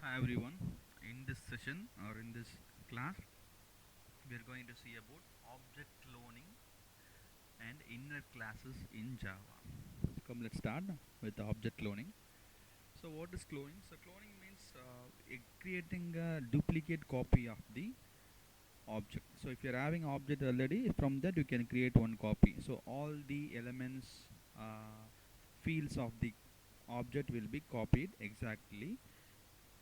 Hi everyone. In this session or in this class, we are going to see about object cloning and inner classes in Java. Come, let's start with the object cloning. So, what is cloning? So, cloning means creating a duplicate copy of the object. So, if you are having object already, from that you can create one copy. So, all the elements, fields of the object will be copied exactly.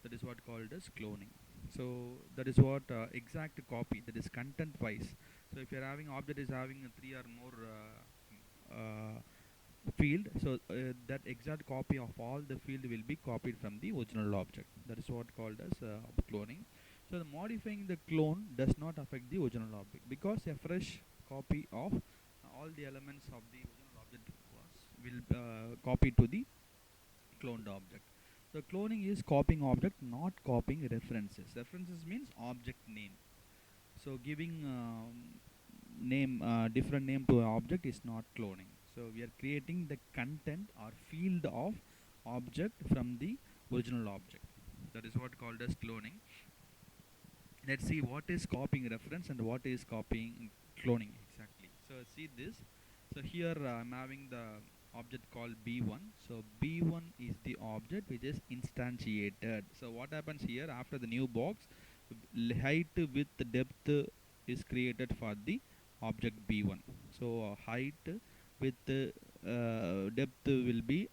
That is what called as cloning. So that is what exact copy, that is content wise. So if you're having object is having three or more field, so that exact copy of all the field will be copied from the original object. That is what called as cloning. So the modifying the clone does not affect the original object, because a fresh copy of all the elements of the original object will copy to the cloned object. So cloning is copying object, not copying references. References means object name. So giving name different name to an object is not cloning. So we are creating the content or field of object from the original object. That is what called as cloning. Let's see what is copying reference and what is copying cloning exactly. So see this. So here I'm having the object called b1. So b1 is the object which is instantiated. So what happens here, after the new box, height, width, depth is created for the object b1. So height, width, depth will be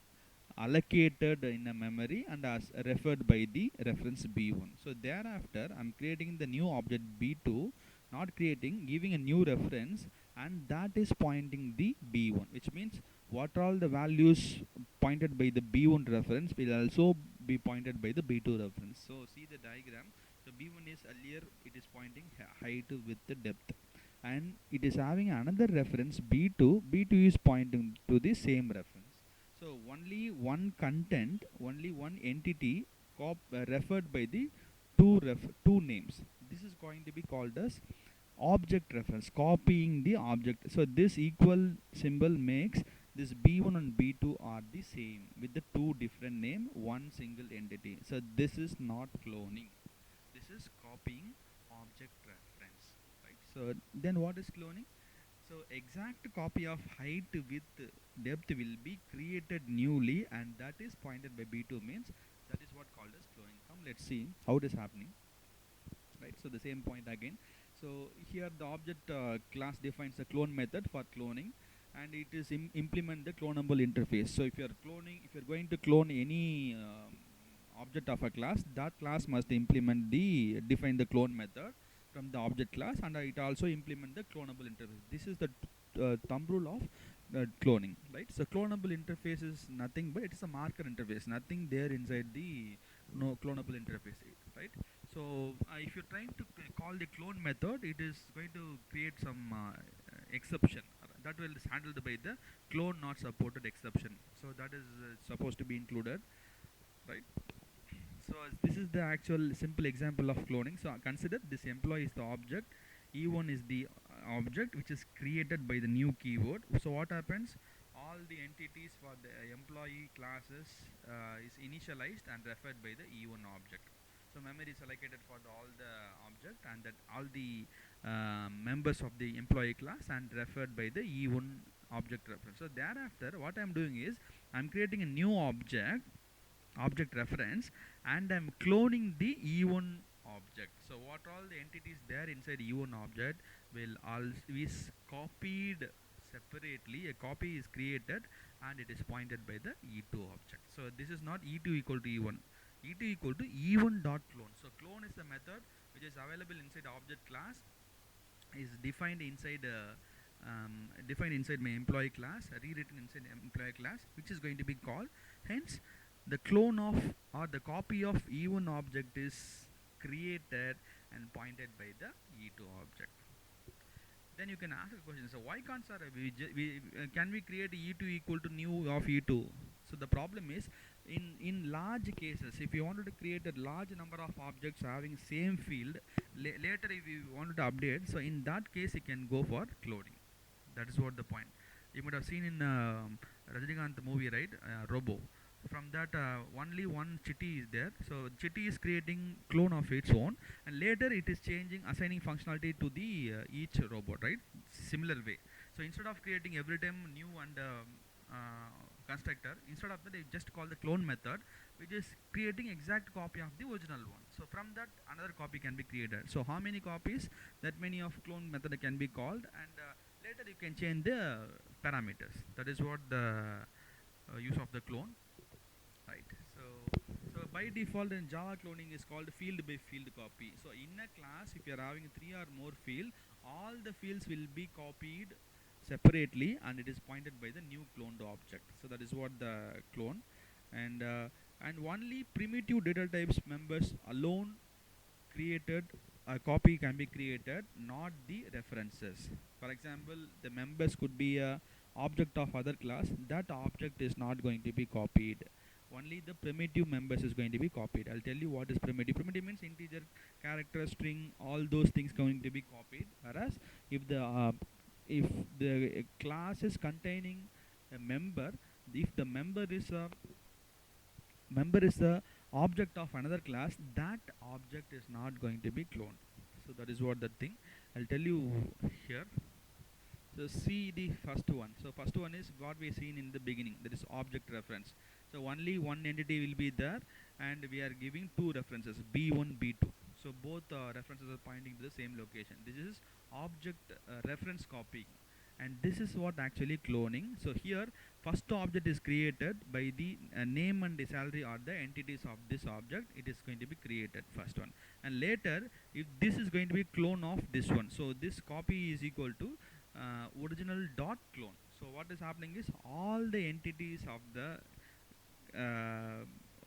allocated in a memory and as referred by the reference b1. So thereafter I'm creating the new object b2, not creating, giving a new reference, and that is pointing the b1, which means what all the values pointed by the b1 reference will also be pointed by the b2 reference. So see the diagram. So b1 is earlier, it is pointing height with the depth, and it is having another reference b2. b2 is pointing to the same reference. So only one content, only one entity referred by the two names. This is going to be called as object reference, copying the object. So this equal symbol makes this b1 and b2 are the same with the two different name, one single entity. So this is not cloning. This is copying object reference, right? So then what is cloning? So exact copy of height, width, depth will be created newly, and that is pointed by b2, means that is what called as cloning. Come, let's see how it is happening, right? So the same point again. So here the object class defines the clone method for cloning, and it is implement the clonable interface. So if you are cloning, if you are going to clone any object of a class, that class must implement the define the clone method from the object class, and it also implement the clonable interface. This is the thumb rule of cloning, right? So clonable interface is nothing but it's a marker interface, nothing there inside the no clonable interface, right? So if you're trying to call the clone method, it is going to create some exception that will is handled by the clone not supported exception. So that is supposed to be included, right? So this is the actual simple example of cloning. So consider this employee is the object, E1 is the object which is created by the new keyword. So what happens? All the entities for the employee classes is initialized and referred by the E1 object. So memory is allocated for all the object, and that all the members of the employee class and referred by the E1 object reference. So thereafter what I am doing is I am creating a new object reference, and I'm cloning the E1 object. So what all the entities there inside E1 object will always copied separately. A copy is created and it is pointed by the E2 object. So this is not E2 equal to E1. E2 equal to E1 dot clone. So clone is the method which is available inside object class, is defined inside my employee class, rewritten inside employee class, which is going to be called. Hence the clone of or the copy of E1 object is created and pointed by the E2 object. Then you can ask a question, so why can't sir can we create E2 equal to new of E2? So the problem is, in large cases, if you wanted to create a large number of objects having same field, later if you wanted to update, so in that case you can go for cloning. That is what the point. You might have seen in Rajinikanth movie, right? Robo. from that only one chitty is there. So chitty is creating clone of its own, and later it is changing, assigning functionality to the each robot, right? Similar way. So instead of creating every time new and constructor, instead of that they just call the clone method, which is creating exact copy of the original one. So from that another copy can be created. So how many copies, that many of clone method can be called, and later you can change the parameters. That is what the use of the clone, right? So by default in Java, cloning is called field by field copy. So in a class, if you are having 3 or more field, all the fields will be copied separately, and it is pointed by the new cloned object. So that is what the clone, and only primitive data types members alone created, a copy can be created, not the references. For example, the members could be a object of other class, that object is not going to be copied, only the primitive members is going to be copied. I'll tell you what is primitive. Primitive means integer, character, string, all those things going to be copied, whereas if the class is containing a member, if the member is the object of another class, that object is not going to be cloned. So that is what the thing, I'll tell you here. So see the first one. So first one is what we seen in the beginning, that is object reference. So only one entity will be there, and we are giving two references, b1 b2. So both references are pointing to the same location. This is object reference copying, and this is what actually cloning. So here first object is created by the name and the salary are the entities of this object, it is going to be created first one, and later if this is going to be clone of this one, so this copy is equal to original dot clone. So what is happening is all the entities of the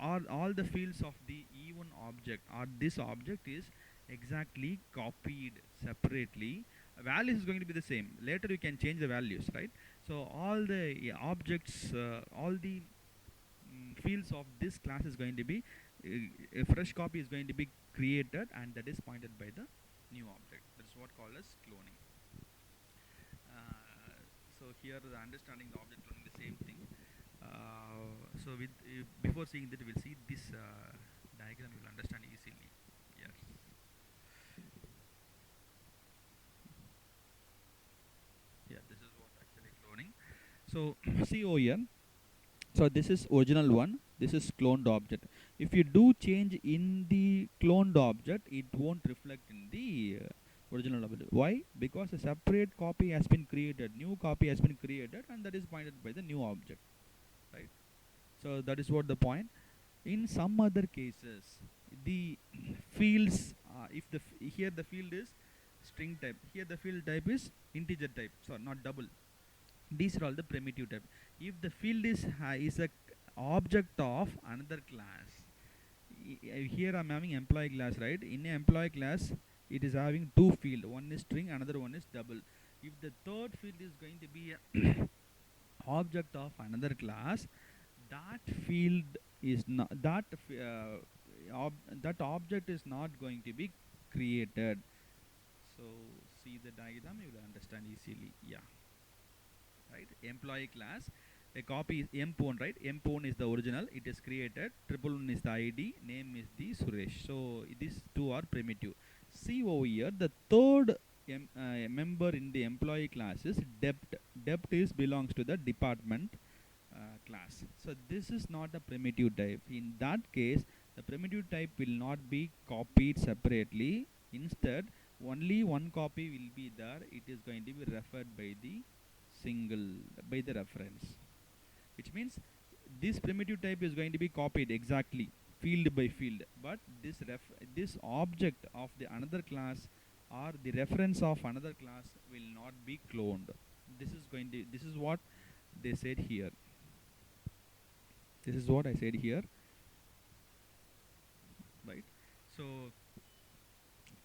all the fields of the E1 object or this object is exactly copied separately. Values is going to be the same. Later you can change the values, right? So all the objects, all the fields of this class is going to be a fresh copy is going to be created, and that is pointed by the new object. That is what called as cloning. So here the understanding the object cloning the same thing. So with before seeing that, we will see this diagram, you will understand easily. Yes. Yeah, this is what actually cloning. So see over here. So this is original one, this is cloned object. If you do change in the cloned object, it won't reflect in the original object. Why? Because a separate copy has been created, new copy has been created, and that is pointed by the new object, right? So that is what the point. In some other cases, the fields, if the here the field is string type, here the field type is integer type, so not double. These are all the primitive type. If the field is a object of another class, here I'm having employee class, right? In an employee class, it is having two field. One is string, another one is double. If the third field is going to be a object of another class, that field is not that object is not going to be created. So see the diagram, you will understand easily. Yeah, right? Employee class, a copy is emp1, right? Emp1 is the original, it is created. Triple one is the ID, name is the Suresh. So these two are primitive. See over here, the third member in the employee class is debt. Debt is belongs to the department class. So this is not a primitive type. In that case, the primitive type will not be copied separately. Instead, only one copy will be there. It is going to be referred by the single, by the reference, which means this primitive type is going to be copied exactly field by field, but this object of the another class or the reference of another class will not be cloned. This is what they said here. This is what I said here, right? So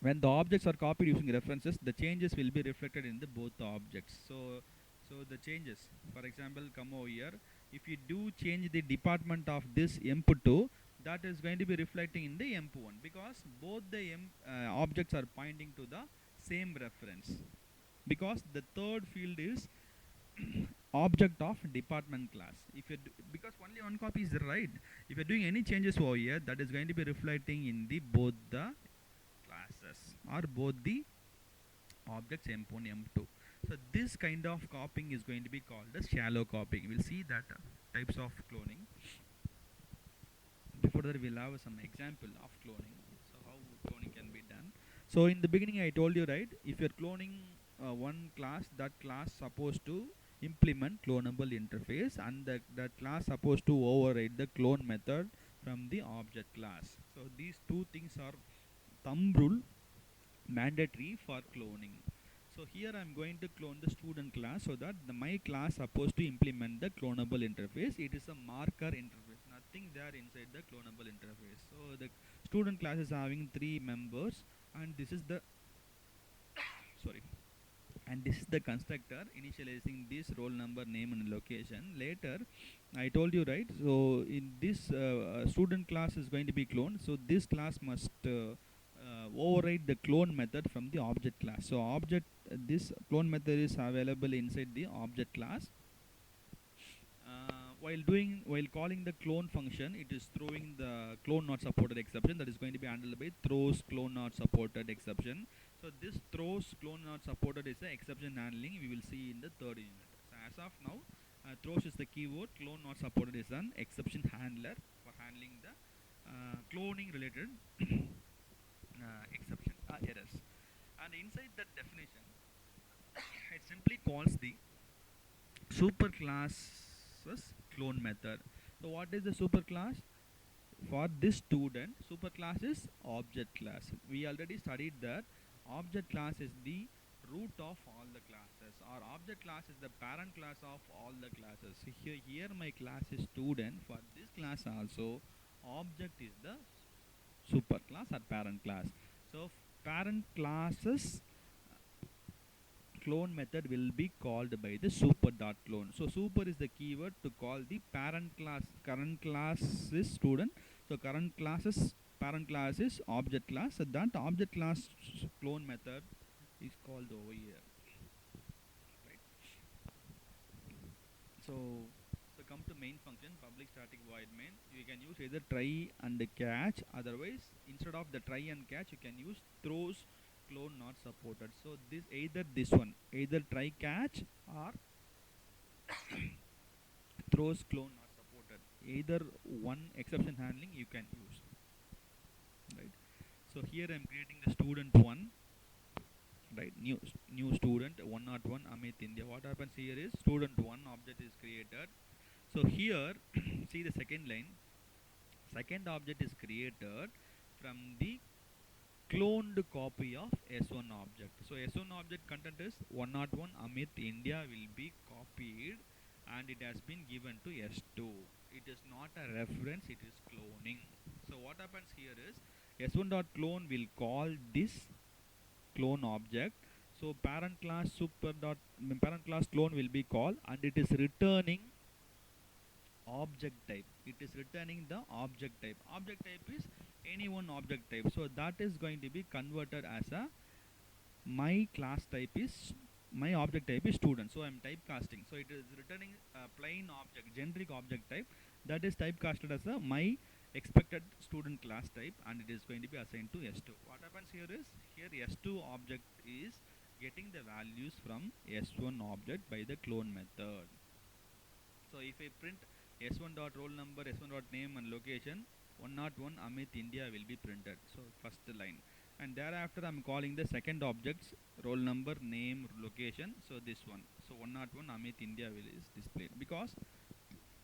when the objects are copied using references, the changes will be reflected in the both the objects. So the changes, for example, come over here. If you do change the department of this emp2, that is going to be reflecting in the emp1, because both the objects are pointing to the same reference. Because the third field is object of department class. If you because only one copy is right. If you're doing any changes over here, that is going to be reflecting in the both the classes or both the objects m1 m2. So this kind of copying is going to be called as shallow copying. We'll see that types of cloning. Before that, we'll have some example of cloning. So how cloning can be done. So in the beginning I told you, right, if you're cloning one class, that class supposed to implement clonable interface, and that class supposed to override the clone method from the object class. So these two things are thumb rule mandatory for cloning. So here I am going to clone the student class, so that my class supposed to implement the clonable interface. It is a marker interface, nothing there inside the clonable interface. So the student class is having 3 members, and this is the sorry, and this is the constructor initializing this roll number, name and location. Later I told you, right, so in this student class is going to be cloned, so this class must override the clone method from the object class. So object this clone method is available inside the object class. While calling the clone function, it is throwing the clone not supported exception, that is going to be handled by throws clone not supported exception. So this throws clone not supported is the exception handling we will see in the third unit. So as of now, throws is the keyword, clone not supported is an exception handler for handling the cloning related exception errors. And inside that definition, it simply calls the superclasses clone method. So what is the superclass? For this student, superclass is object class. We already studied that object class is the root of all the classes, or object class is the parent class of all the classes. So here my class is student. For this class also, object is the superclass or parent class. So parent classes clone method will be called by the super dot clone. So super is the keyword to call the parent class. Current class is student, so current classes parent class is object class. So that object class clone method is called over here, right? So come to main function, public static void main. You can use either try and catch. Otherwise, instead of the try and catch, you can use throws clone not supported. So this one, either try catch or throws clone not supported. Either one exception handling you can use, right? So here I am creating the student one, right? New student 101 Amit India. What happens here is student one object is created. So here see the second line. Second object is created from the cloned copy of S1 object. So S1 object content is 101 Amit India will be copied, and it has been given to S2. It is not a reference, it is cloning. So what happens here is S1.clone will call this clone object. So parent class parent class clone will be called, and it is returning object type. It is returning the object type. Object type is any one object type. So that is going to be converted as a my class type is my object type is student. So I am typecasting. So it is returning a plain object, generic object type, that is typecasted as a my expected student class type, and it is going to be assigned to S2. What happens here is here S2 object is getting the values from S1 object by the clone method. So if I print S1 dot roll number, S1 dot name and location, 101 Amit India will be printed. So first line, and thereafter I'm calling the second objects roll number, name, location. So this one, so 101 Amit India will is displayed because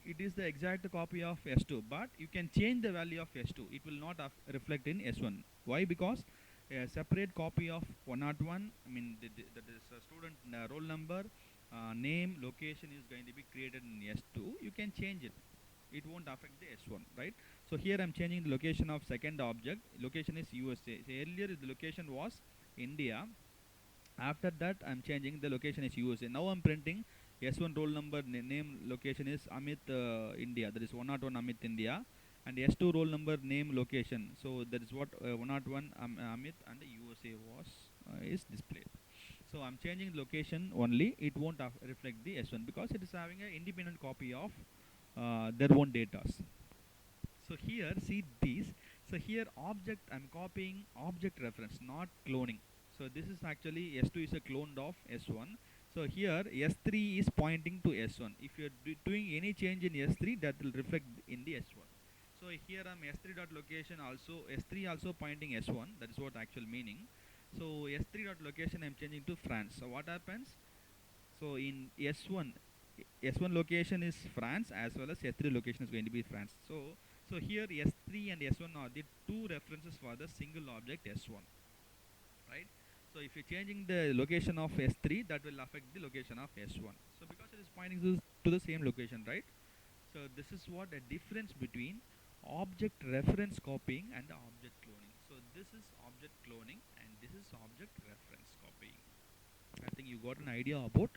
it is the exact copy of S2, but you can change the value of S2. It will not reflect in S1. Why? Because a separate copy of 101, I mean that is a student roll number, name, location is going to be created in S2. You can change it. It won't affect the S1, right? So here I'm changing the location of second object. Location is USA. So earlier the location was India. After that I'm changing the location is USA. Now I'm printing S1 roll number, name, location is Amit India. That is 101 Amit India. And S2 roll number, name, location. So that is what 101 Amit and USA was is displayed. So I'm changing the location only. It won't reflect the S1 because it is having an independent copy of their own data. So here, see these. So here, object, I'm copying object reference, not cloning. So this is actually S2 is a clone of S1. So here, S3 is pointing to S1. If you're doing any change in S3, that will reflect in the S1. So here I'm S3 dot location also, S3 also pointing S1. That is what actual meaning. So S3 dot location I'm changing to France. So what happens? So in S1, S1 location is France as well as S3 location is going to be France. So here S3 and S1 are the two references for the single object S1, right? So if you're changing the location of S3, that will affect the location of S1. So because it is pointing to the same location, right? So this is what a difference between object reference copying and the object cloning. So this is object cloning and this is object reference copying. I think you got an idea about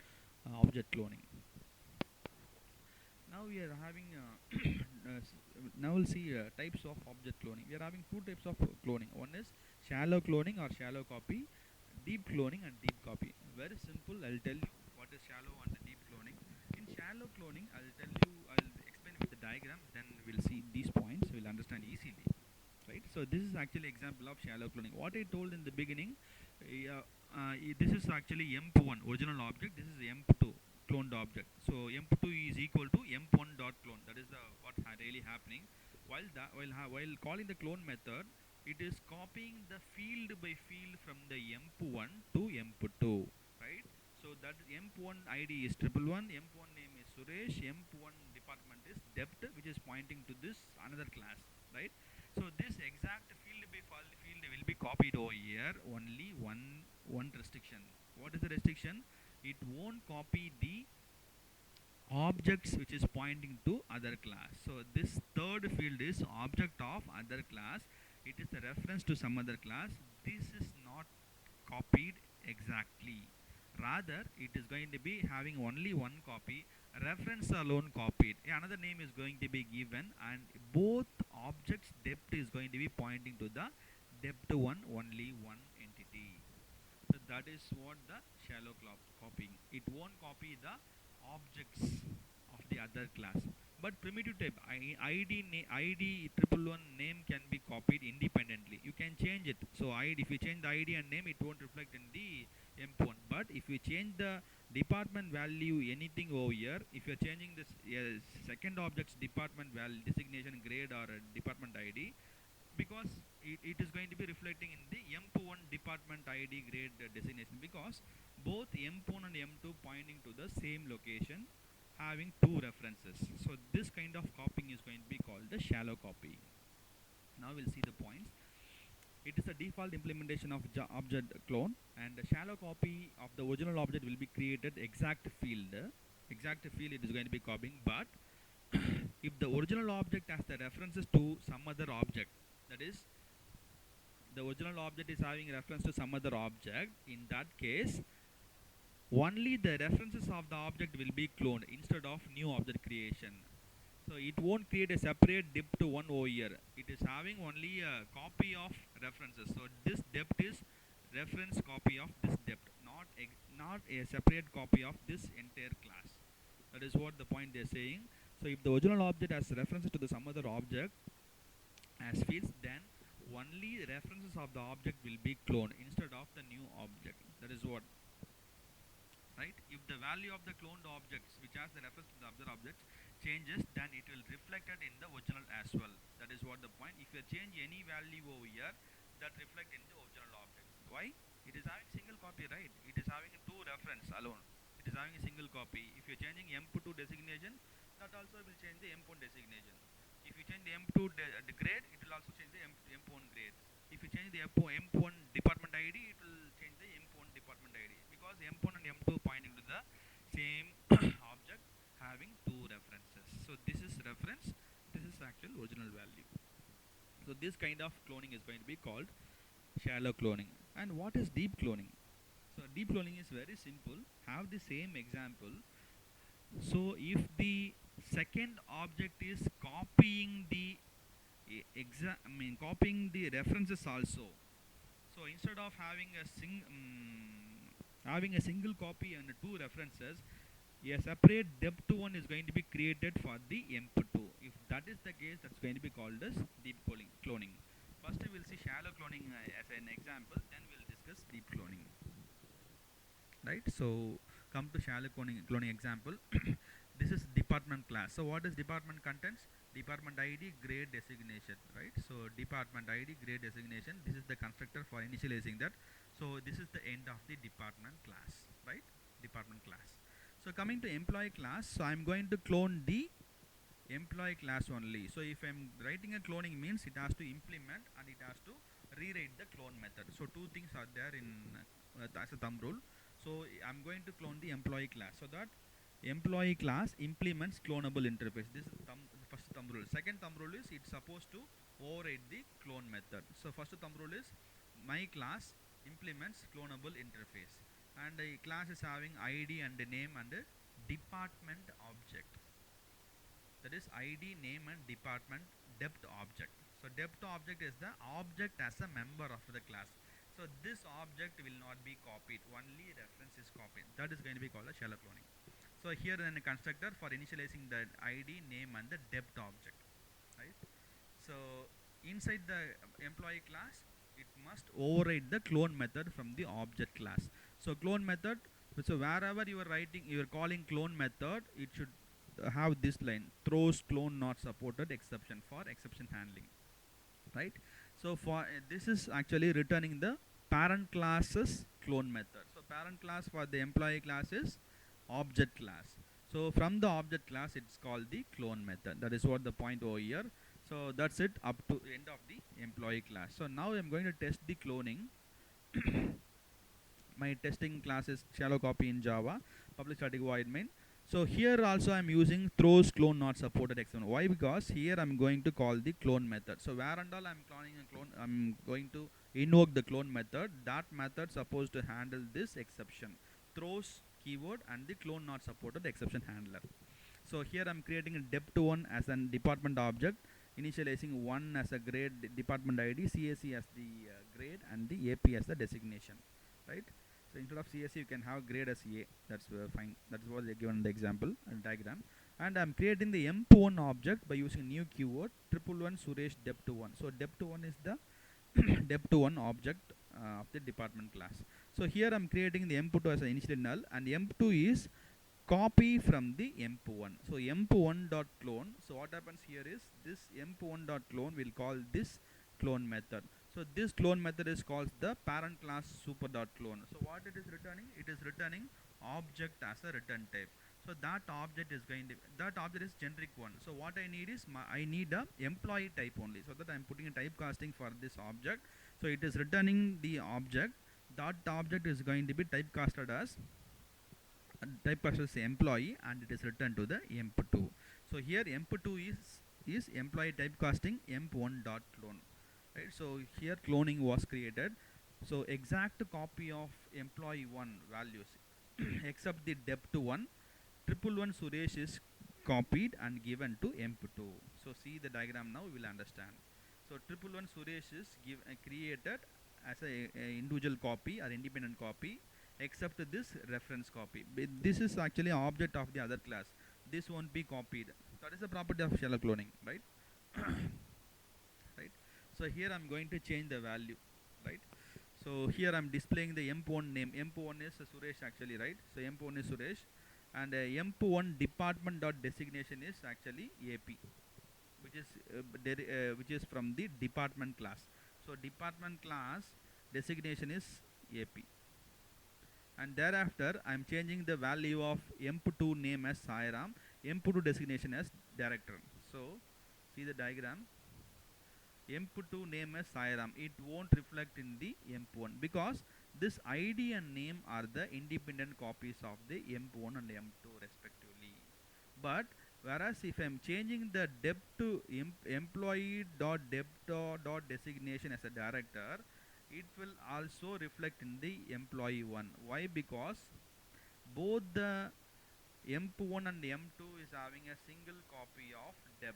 object cloning. Now we are having now we'll see types of object cloning. We are having two types of cloning. One is shallow cloning or shallow copy, deep cloning and deep copy. Very simple. I'll tell you what is shallow and deep cloning. In shallow cloning, I'll explain with the diagram. Then we'll see these points. We'll understand easily. Right. So this is actually example of shallow cloning. What I told in the beginning, this is actually emp1 original object. This is emp2 cloned object. So emp2 is equal to emp1 dot clone. That is the what's really happening. While calling the clone method, it is copying the field by field from the emp1 to emp2. Right. So that emp1 ID is 111. Emp1 name is Suresh. Emp1 department is depth, which is pointing to this another class. Right. So this exact field by field will be copied over here. Only one restriction. What is the restriction? It won't copy the objects which is pointing to other class. So this third field is object of other class. It is a reference to some other class. This is not copied exactly. Rather, it is going to be having only one copy, reference alone copied. Another name is going to be given, and both objects depth is going to be pointing to the depth one, only one entity. So that is what the shallow copying. It won't copy the objects of the other class. But primitive type ID 111 name can be copied independently. You can change it. So if you change the ID and name, it won't reflect in the emp1. But if you change the department value anything over here, if you're changing this second object's department value designation grade or department ID, because it is going to be reflecting in the emp1 department ID grade designation, because both emp1 and em2 pointing to the same location having two references. So this kind of copying is going to be called the shallow copying. Now we'll see the points. It is a default implementation of object clone, and the shallow copy of the original object will be created exact field. Exact field it is going to be copying, but if the original object has the references to some other object, that is, the original object is having reference to some other object, in that case, only the references of the object will be cloned instead of new object creation. So it won't create a separate depth one over here. It is having only a copy of references. So this depth is reference copy of this depth, not a separate copy of this entire class. That is what the point they are saying. So if the original object has references to the some other object as fields, then only references of the object will be cloned instead of the new object. That is what. Right? If the value of the cloned objects which has the reference to the other objects changes, then it will reflect it in the original as well. That is what the point. If you change any value over here, that reflect in the original object. Why? It is having single copy, right? It is having two reference alone. It is having a single copy. If you are changing emp2 designation, that also will change the emp1 designation. If you change the emp2 the grade, it will also change the emp1 grade. If you change the emp1 department ID, it will change the emp1 department ID, because emp1 and em2 pointing to the same object having two references. So this is reference, this is actual original value. So this kind of cloning is going to be called shallow cloning. And what is deep cloning? So deep cloning is very simple. Have the same example. So if the second object is copying the copying the references also. So instead of having a having a single copy and two references, a separate depth1 is going to be created for the emp2. If that is the case, that's going to be called as deep cloning. First we will see shallow cloning as an example, then we will discuss deep cloning. Right, so come to shallow cloning example. This is department class. So what is department contents? Department ID, grade, designation, right? So department ID, grade, designation, this is the constructor for initializing that. So this is the end of the department class, right? Department class. So coming to employee class, so I'm going to clone the employee class only. So if I'm writing a cloning, means it has to implement and it has to rewrite the clone method. So two things are there in as a thumb rule. So I'm going to clone the employee class, so that employee class implements clonable interface. This is first thumb rule. Second thumb rule is it's supposed to override the clone method. So first thumb rule is my class implements clonable interface, and the class is having ID and name and department object. That is ID, name and department depth object. So depth object is the object as a member of the class. So this object will not be copied, only reference is copied. That is going to be called a shallow cloning. So here in a constructor for initializing the ID, name and the depth object, right? So inside the employee class, it must override the clone method from the object class. So clone method, so wherever you are writing, you are calling clone method, it should have this line, throws clone not supported exception for exception handling, right? So for this is actually returning the parent class's clone method. So parent class for the employee class is object class. So from the object class, it's called the clone method. That is what the point over here. So that's it up to end of the employee class. So now I'm going to test the cloning. My testing class is shallow copy in Java, public static void main. So here also I'm using throws clone not supported exception. Why? Because here I'm going to call the clone method. So where and all I'm cloning a clone, I'm going to invoke the clone method. That method supposed to handle this exception, throws keyword and the clone not supported exception handler. So here I'm creating a depth1 as a department object, initializing 1 as a grade department ID, CSC as the grade and the AP as the designation, right? So instead of CSC, you can have grade as A. That's fine. That's what they given in the example and diagram. And I'm creating the emp1 object by using new keyword 111 Suresh depth1. So depth1 is the depth1 object of the department class. So here I'm creating the emp2 as an initial null, and emp2 is copy from the emp1. So emp1 dot clone. So what happens here is this emp1 dot clone will call this clone method. So this clone method is called the parent class super dot clone. So what it is returning? It is returning object as a return type. So that object is going to is generic one. So what I need is I need a employee type only. So that I am putting a typecasting for this object. So it is returning the object. That object is going to be typecasted as employee, and it is returned to the emp2. So here emp2 is employee typecasting emp1 dot clone. Right, so here cloning was created. So exact copy of employee 1 values except the depth1, 111 Suresh is copied and given to emp2. So see the diagram now, we will understand. So 111 Suresh is created as a individual copy or independent copy, except this reference copy. This is actually an object of the other class. This won't be copied. That is the property of shallow cloning, right? Right. So here I'm going to change the value, right? So here I'm displaying the emp1 name. emp1 is Suresh actually, right? So emp1 is Suresh, and emp1 department dot designation is actually AP, which is from the department class. So department class designation is AP, and thereafter I'm changing the value of emp2 name as Sairam, emp2 designation as director. So see the diagram. emp2 name as Sairam, it won't reflect in the emp1 because this ID and name are the independent copies of the emp1 and emp2 respectively. But whereas if I am changing the depth to employee dot depth dot designation as a director, it will also reflect in the employee 1. Why? Because both the emp1 and em2 is having a single copy of depth.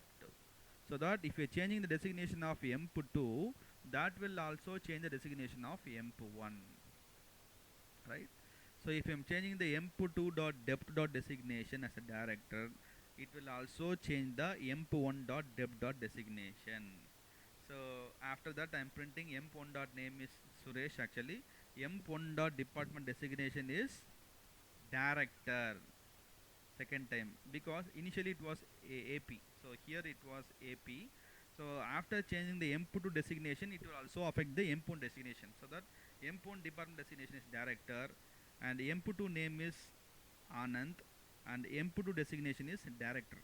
So that if you are changing the designation of emp2, that will also change the designation of emp1, right? So if I'm changing the emp2.dep.designation as a director, it will also change the emp1.dep.designation. So after that I'm printing emp1.name is Suresh actually. emp1.department designation is director second time, because initially it was AP. So here it was AP. So after changing the emp2 designation, it will also affect the emp1 designation. So that emp1 department designation is director, and emp2 name is Anand, and emp2 designation is director.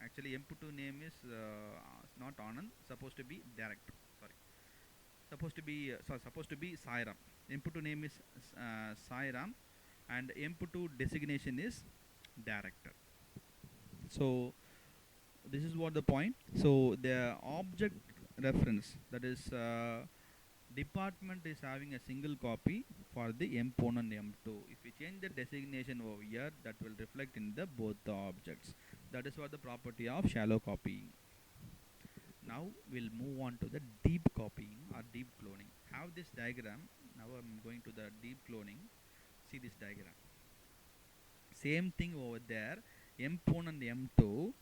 Actually emp2 name is not Anand, supposed to be director. Sorry, supposed to be Sairam. Emp2 name is Sairam, and emp2 designation is director. So this is what the point. So the object reference, that is department is having a single copy for the M1 and M2. If we change the designation over here, that will reflect in the both the objects. That is what the property of shallow copying. Now we'll move on to the deep copying or deep cloning. Have this diagram. Now I'm going to the deep cloning. See this diagram. Same thing over there. M1 and M2,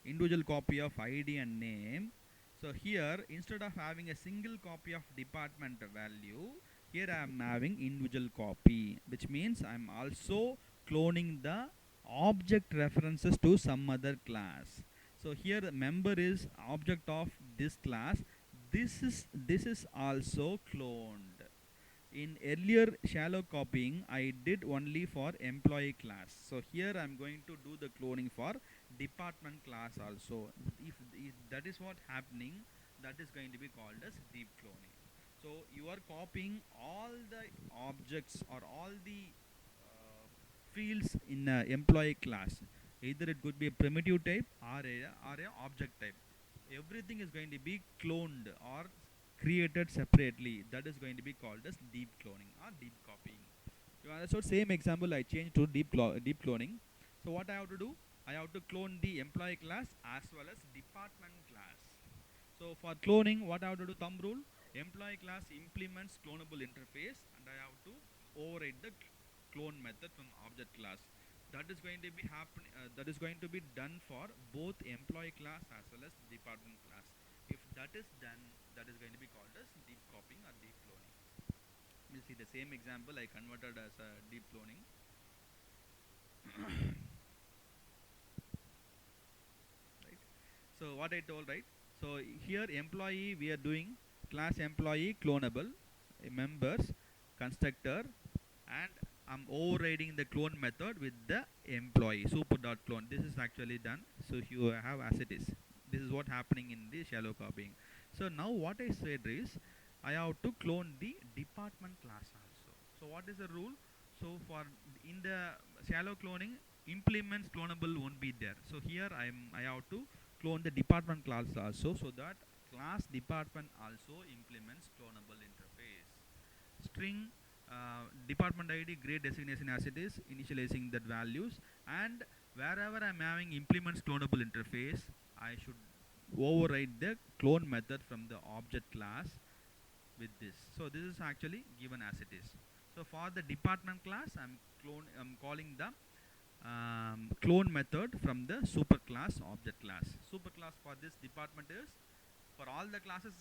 individual copy of ID and name. So here, instead of having a single copy of department value, here I am having individual copy, which means I am also cloning the object references to some other class. So here the member is object of this class. This is also cloned. In earlier shallow copying, I did only for employee class. So here I am going to do the cloning for department class also. If that is what happening, that is going to be called as deep cloning. So you are copying all the objects or all the fields in employee class. Either it could be a primitive type or a object type. Everything is going to be cloned or created separately. That is going to be called as deep cloning or deep copying. So same example I changed to deep cloning. So what I have to do? I have to clone the employee class as well as department class. So for cloning, what I have to do? Thumb rule. Employee class implements clonable interface, and I have to override the clone method from object class. That is going to be that is going to be done for both employee class as well as department class. If that is done, that is going to be called as deep copying or deep cloning. We'll see the same example I converted as a deep cloning. Right. So what I told, right? So here employee we are doing class employee clonable, members, constructor, and I'm overriding the clone method with the employee super.clone. This is actually done. So you have as it is. This is what happening in the shallow copying. So now what I said is I have to clone the department class also. So what is the rule? So for in the shallow cloning, implements clonable won't be there. So here I have to clone the department class also, so that class department also implements clonable interface. String department ID grade designation as it is, initializing that values, and wherever I'm having implements clonable interface, I should override the clone method from the object class with this. So this is actually given as it is. So for the department class, I'm calling the clone method from the superclass object class. Superclass for this department is, for all the classes,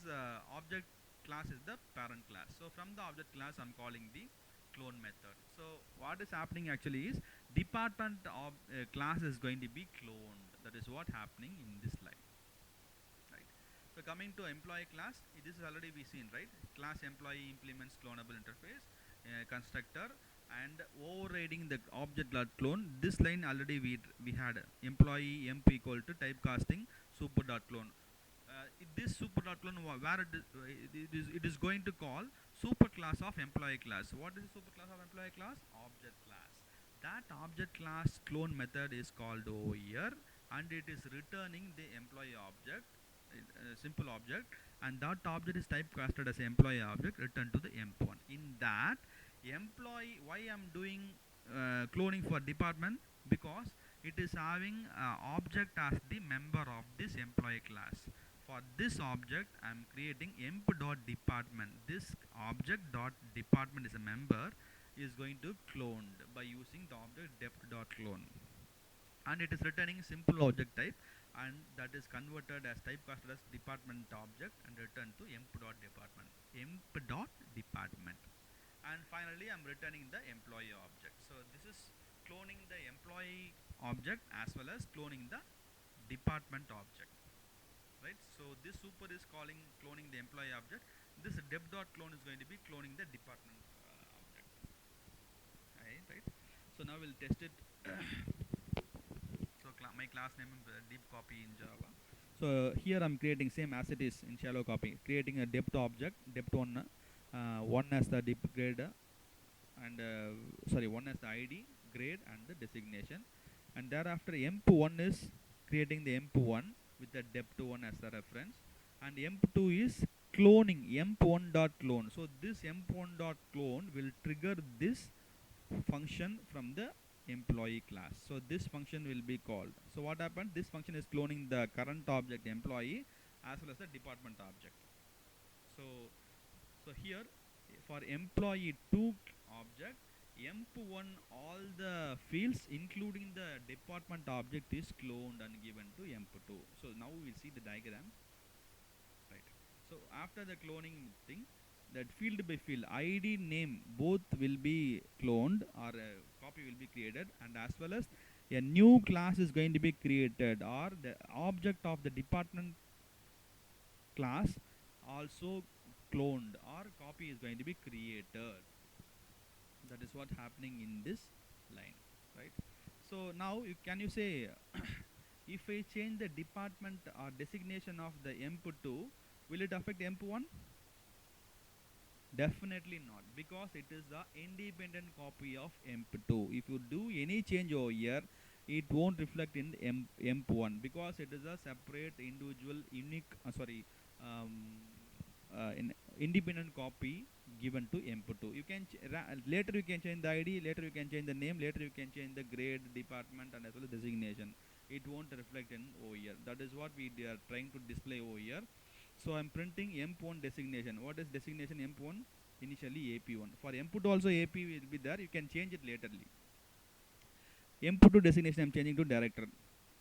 object class is the parent class. So from the object class, I'm calling the clone method. So what is happening actually is department of class is going to be cloned. That is what happening in this slide. Right. So coming to employee class, this is already we seen, right? Class employee implements clonable interface, constructor, and overriding the object clone. This line already we had employee emp equal to typecasting super.clone. This super.clone where it is going to call superclass of employee class. What is the superclass of employee class? Object class. That object class clone method is called over here, and it is returning the employee object, simple object, and that object is typecasted as employee object, returned to the emp1. In that employee, why I'm doing cloning for department? Because it is having object as the member of this employee class. For this object, I am creating emp.department. This object dot department is a member. is going to cloned by using the object dep.clone, and it is returning simple object type, and that is converted as typecasted as department object and returned to emp.department. And finally I'm returning the employee object. So this is cloning the employee object as well as cloning the department object, right? So this super is cloning the employee object. This dep.clone is going to be cloning the department object, right? So now we'll test it. So my class name is deep copy in Java. So here I'm creating same as it is in shallow copy, creating a depth object, depth one as the deep grade, and sorry, one as the ID, grade, and the designation, and thereafter emp1 is creating the emp1 with the depth1 as the reference, and emp2 is cloning emp1 dot clone. So this emp1 dot clone will trigger this function from the employee class. So this function will be called. So what happened? This function is cloning the current object employee as well as the department object. So here for employee 2 object, emp1 all the fields including the department object is cloned and given to emp2. So now we will see the diagram, right? So after the cloning thing, that field by field ID name both will be cloned, or a copy will be created, and as well as a new class is going to be created, or the object of the department class also cloned or copy is going to be created. That is what happening in this line, right? So now can you say if I change the department or designation of the emp2, will it affect emp1? Definitely not, because it is the independent copy of emp2. If you do any change over here, it won't reflect in emp1, because it is a separate individual unique independent copy given to emp2. You can later you can change the ID, later you can change the name, later you can change the grade, department, and as well as designation. It won't reflect in over here. That is what we are trying to display over here. So I'm printing emp1 designation. What is designation emp1? Initially AP1. For emp2 also AP will be there. You can change it laterly. emp2 designation I'm changing to director,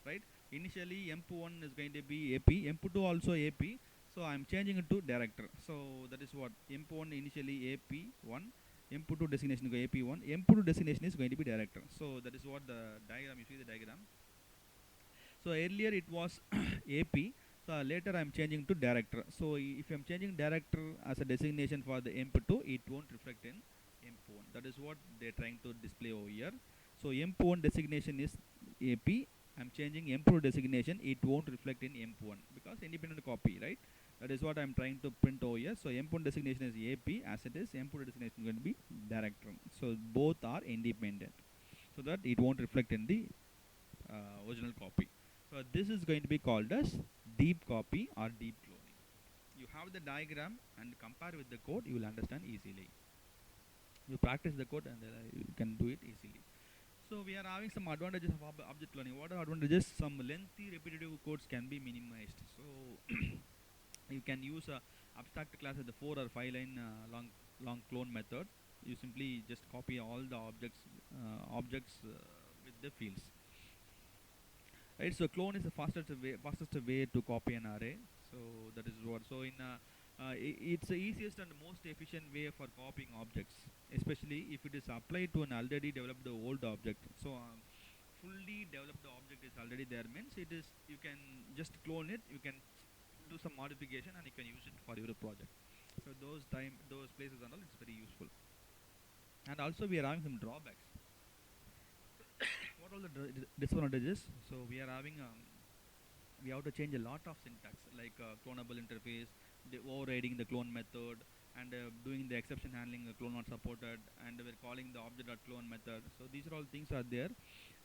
right? Initially emp1 is going to be AP, emp2 also AP. So I'm changing it to director. So that is what emp1 initially AP1, emp2 designation is AP1, emp2 designation is going to be director. So that is what the diagram, you see the diagram. So earlier it was AP. So later I am changing to director. So if I am changing director as a designation for the emp2, it won't reflect in emp1. That is what they are trying to display over here. So emp1 designation is AP. I am changing emp2 designation. It won't reflect in emp1 because independent copy, right? That is what I am trying to print over here. So emp1 designation is AP as it is. emp2 designation is going to be director. So both are independent, so that it won't reflect in the original copy. So this is going to be called as deep copy or deep cloning. You have the diagram and compare with the code, you will understand easily. You practice the code and you can do it easily. So we are having some advantages of object cloning. What are advantages? Some lengthy repetitive codes can be minimized. So you can use a abstract class with the 4 or 5 line long clone method. You simply just copy all the objects with the fields. Right, so clone is the fastest way to copy an array. So that is what. So it's the easiest and most efficient way for copying objects, especially if it is applied to an already developed old object. So fully developed object is already there, means it is, you can just clone it, you can do some modification, and you can use it for your project. So those places and all, it's very useful. And also we are having some drawbacks. What all the disadvantages? So we are having we have to change a lot of syntax, like clonable interface, overriding the clone method, and doing the exception handling, clone not supported, and we're calling the object.clone method. So these are all things are there,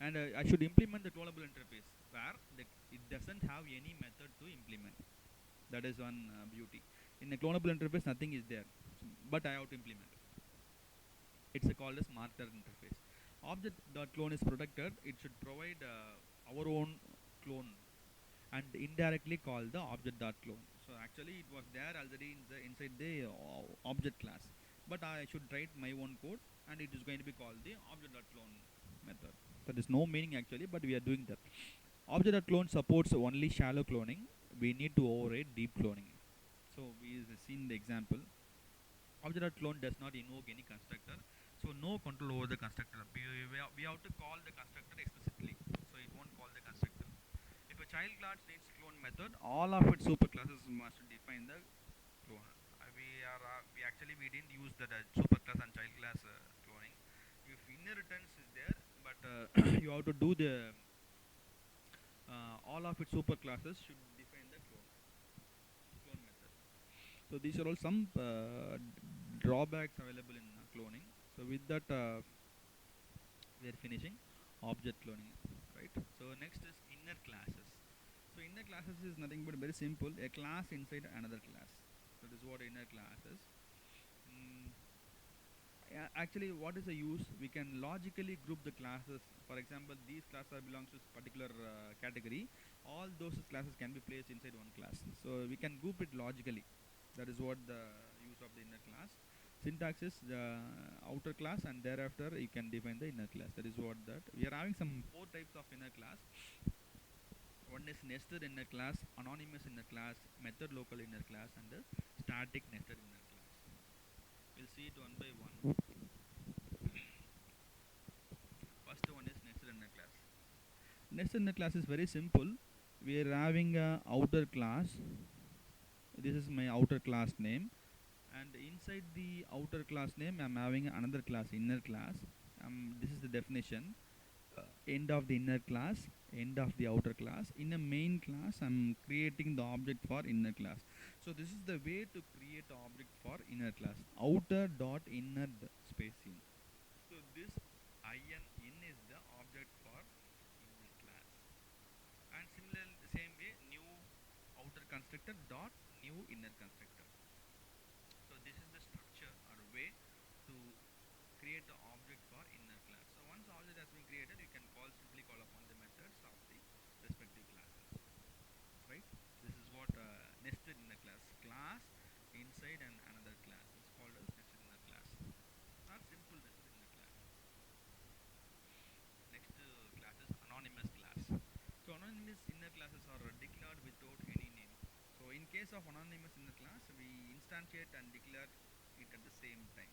and I should implement the clonable interface where it doesn't have any method to implement. That is one beauty. In a clonable interface, nothing is there, but I have to implement. It's called as marker interface. Object.clone is protected. It should provide our own clone and indirectly call the object.clone. So actually it was there already inside the object class. but I should write my own code, and it is going to be called the object.clone method. That is no meaning actually, but we are doing that. Object.clone supports only shallow cloning. We need to override deep cloning. So we seen the example. Object.clone does not invoke any constructor, so no control over the constructor. We have to call the constructor explicitly, so it won't call the constructor. If a child class needs clone method, all of its superclasses must define the clone. We didn't use the superclass and child class cloning. If inheritance is there, but you have to do the all of its superclasses should define the clone method. So these are all some drawbacks available in cloning. So with that, we are finishing object cloning, right? So next is inner classes. So inner classes is nothing but very simple, a class inside another class. That is what inner class is. Yeah, actually, what is the use? We can logically group the classes. For example, these classes belongs to particular category. All those classes can be placed inside one class. So we can group it logically. That is what the use of the inner class. Syntax is the outer class, and thereafter you can define the inner class. That is what that. We are having some 4 types of inner class. One is nested inner class, anonymous inner class, method local inner class, and the static nested inner class. We'll see it one by one. First one is nested inner class. Nested inner class is very simple. We are having a outer class. This is my outer class name, and inside the outer class name I'm having another class, inner class. This is the definition. End of the inner class, end of the outer class. In a main class I'm creating the object for inner class. So this is the way to create the object for inner class. Outer dot inner space in. So this in is the object for inner class. And similarly, the same way, new outer constructor dot new inner constructor. So this is the structure or way to create the object for inner class. So once the object has been created, you can simply call upon the methods of the respective classes. Right? This is what nested inner class. Class inside another class is called as nested inner class. Not simple nested inner class. Next class is anonymous class. So anonymous inner classes are declared without any name. So in case of anonymous inner class, we instantiate and declare it at the same time.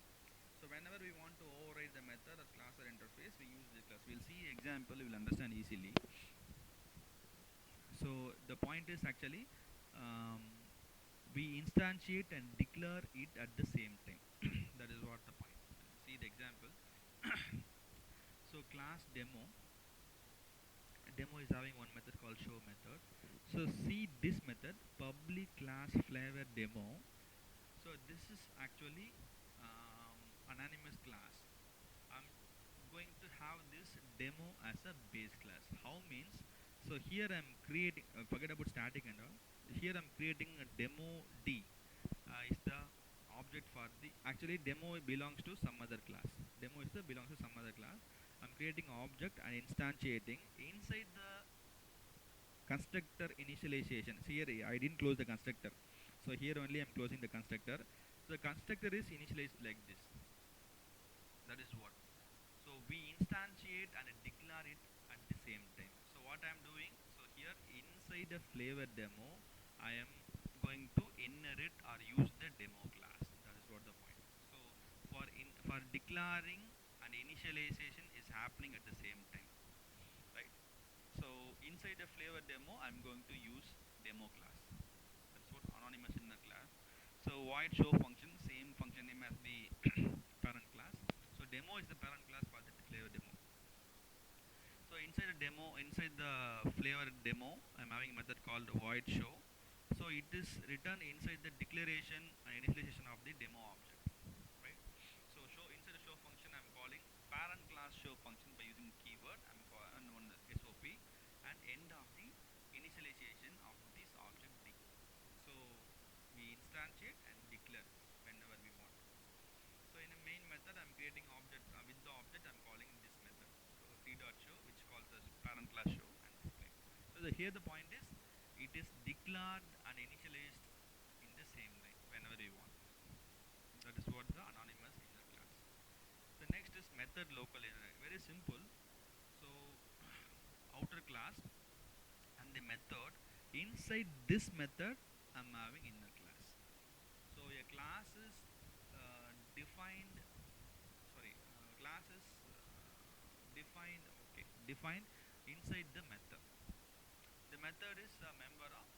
So whenever we want to override the method or class or interface, we use this class. We'll see example, we will understand easily. So the point is actually we instantiate and declare it at the same time. That is what the point. See the example. So class demo is having one method called show method. So see this method, public class flavor demo. So this is actually anonymous class. I'm going to have this demo as a base class. How means? So here I'm creating, forget about static and all. Here I'm creating a demo D. Is the object for the, actually demo belongs to some other class. Demo is the belongs to some other class. I'm creating an object and instantiating inside the constructor initialization. See here I didn't close the constructor. So here only I'm closing the constructor. So the constructor is initialized like this. That is what. So we instantiate and declare it at the same time. So what I'm doing, so here inside the flavor demo, I am going to inherit or use the demo class. That is what the point. So for declaring and initialization is happening at the same time, right? So inside the flavor demo, I'm going to use demo class. That's what anonymous inner class. So void show function, same function name as the parent class. So demo is the parent class for the flavor demo. So inside the flavor demo, I'm having a method called void show. So it is written inside the declaration and initialization of the demo object, right? So inside the show function, I'm calling parent class show function by using keyword. I'm calling one SOP and end of the initialization of this object D. So we instantiate and declare whenever we want. So in a main method, I'm creating object with the object. I'm calling this method. So t.show, which calls as parent class show and display. So here the point is, it is declared and initialized in the same line whenever you want. That is what the anonymous method local inner. Very simple. So outer class and the method. Inside this method, I'm having inner class. So a class is defined. Sorry, class is defined. Okay, defined inside the method. The method is a member of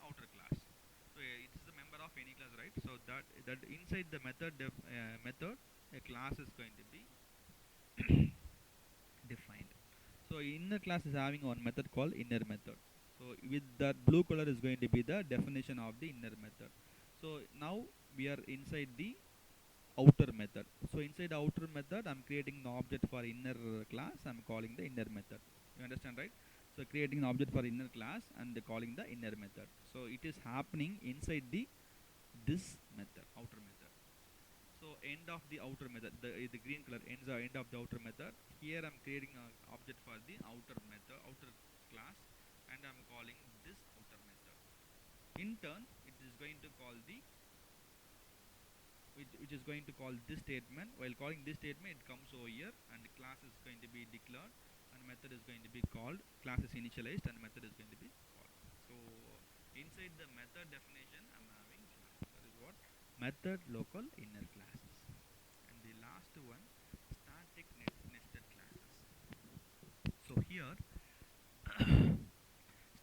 outer class. So it is a member of any class, right? So that inside the method, a class is going to be defined. So inner class is having one method called inner method. So with that blue color is going to be the definition of the inner method. So now we are inside the outer method. So inside the outer method, I'm creating an object for inner class. I'm calling the inner method. You understand, right? So creating an object for inner class and calling the inner method. So it is happening inside the this method, outer method. So end of the outer method, the green color ends the end of the outer method. Here I'm creating an object for the outer method, outer class, and I'm calling this outer method. In turn, it is going to call the which is going to call this statement. While calling this statement, it comes over here, and the class is going to be declared, and method is going to be called. Class is initialized, and method is going to be called. So inside the method definition, I'm having class. That is what method local inner classes. And the last one, static nested classes. So here,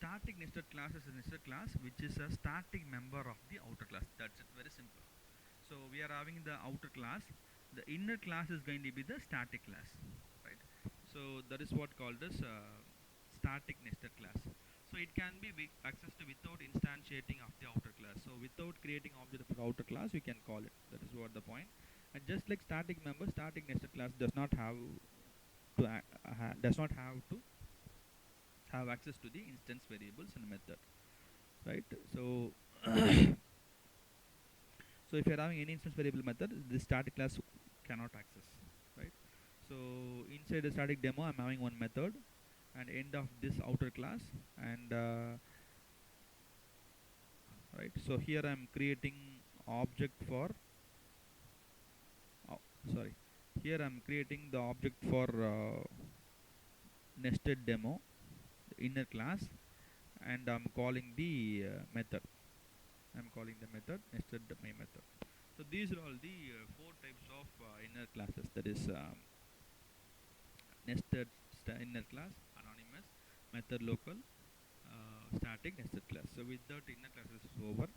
static nested class is a nested class which is a static member of the outer class. That's it. Very simple. So we are having the outer class. The inner class is going to be the static class, right? So that is what called as static nested class. So it can be accessed without instantiating of the outer class. So without creating object for outer class, we can call it. That is what the point. And just like static member, static nested class does not have to have access to the instance variables and method, right? So so if you are having any instance variable method, this static class cannot access, right? So inside the static demo, I'm having one method, and end of this outer class, and right. So here I'm creating object for, sorry, here I'm creating the object for nested demo, the inner class, and I'm calling the method. I'm calling the method nested my method. So these are all the four types of inner classes. That is nested inner class, anonymous, method local, static nested class. So with that inner classes is over.